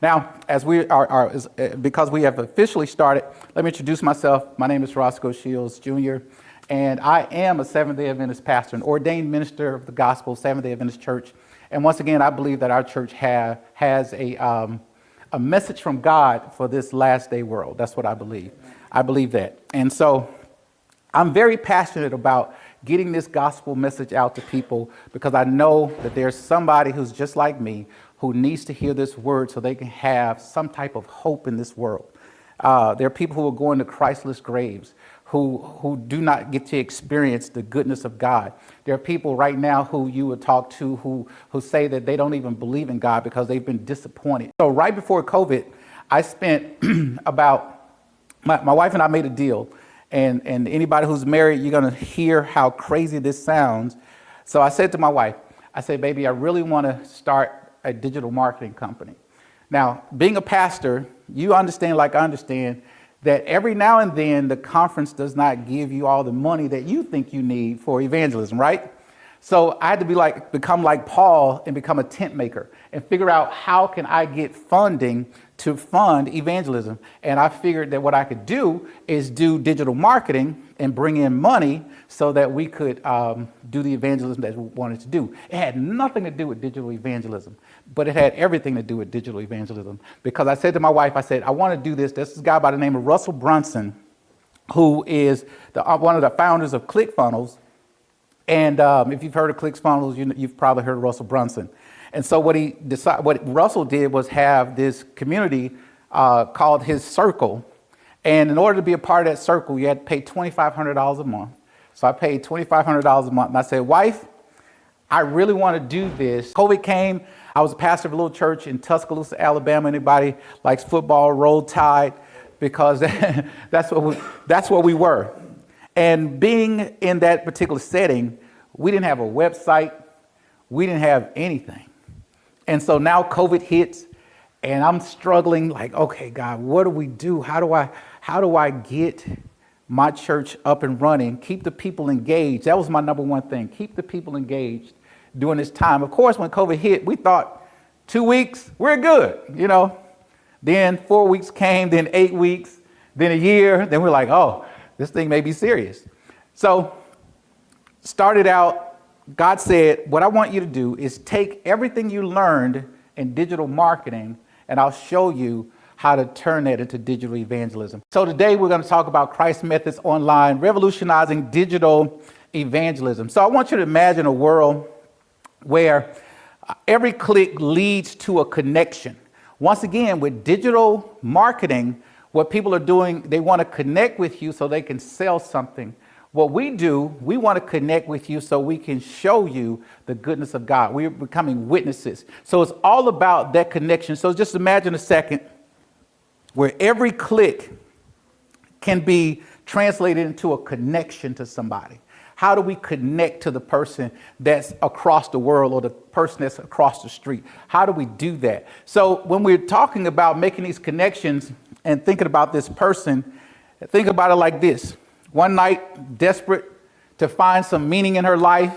Now, as because we have officially started, let me introduce myself. My name is Roscoe Shields, Jr., and I am a Seventh-day Adventist pastor, an ordained minister of the gospel, Seventh-day Adventist Church. And once again, I believe that our church has a message from God for this last day world. That's what I believe. I believe that. And so I'm very passionate about getting this gospel message out to people because I know that there's somebody who's just like me who needs to hear this word so they can have some type of hope in this world. There are people who are going to Christless graves who do not get to experience the goodness of God. There are people right now who you would talk to who say that they don't even believe in God because they've been disappointed. So right before COVID, I spent my wife and I made a deal. And anybody who's married, you're going to hear how crazy this sounds. So I said to my wife, I said, baby, I really want to start a digital marketing company. Now, being a pastor, you understand, like I understand, that every now and then the conference does not give you all the money that you think you need for evangelism, right? So I had to become like Paul and become a tent maker and figure out how can I get funding to fund evangelism. And I figured that what I could do is do digital marketing and bring in money so that we could do the evangelism that we wanted to do. It had nothing to do with digital evangelism, but it had everything to do with digital evangelism. Because I said to my wife, I said, I want to do this. There's this guy by the name of Russell Brunson, who is one of the founders of ClickFunnels. And if you've heard of ClickFunnels, you've probably heard of Russell Brunson. And so what Russell did was have this community called his circle. And in order to be a part of that circle, you had to pay $2,500 a month. So I paid $2,500 a month. And I said, wife, I really want to do this. COVID came. I was a pastor of a little church in Tuscaloosa, Alabama. Anybody likes football, Roll Tide? Because that's what we were. And being in that particular setting, we didn't have a website. We didn't have anything. And so now COVID hits and I'm struggling like, okay, God, what do we do? How do I get my church up and running? Keep the people engaged. That was my number one thing. Keep the people engaged during this time. Of course, when COVID hit, we thought 2 weeks, we're good, Then 4 weeks came, then 8 weeks, then a year. Then we're like, oh, this thing may be serious. So started out, God said, what I want you to do is take everything you learned in digital marketing and I'll show you how to turn that into digital evangelism. So today we're going to talk about Christ Methods Online, revolutionizing digital evangelism. So I want you to imagine a world where every click leads to a connection. Once again, with digital marketing, what people are doing, they want to connect with you so they can sell something. What we do, we want to connect with you so we can show you the goodness of God. We're becoming witnesses. So it's all about that connection. So just imagine a second where every click can be translated into a connection to somebody. How do we connect to the person that's across the world or the person that's across the street? How do we do that? So when we're talking about making these connections and thinking about this person, think about it like this. One night, desperate to find some meaning in her life,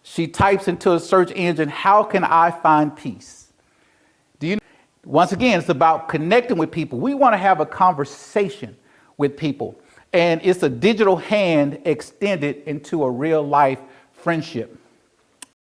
she types into a search engine, how can I find peace? Once again, it's about connecting with people. We want to have a conversation with people. And it's a digital hand extended into a real life friendship.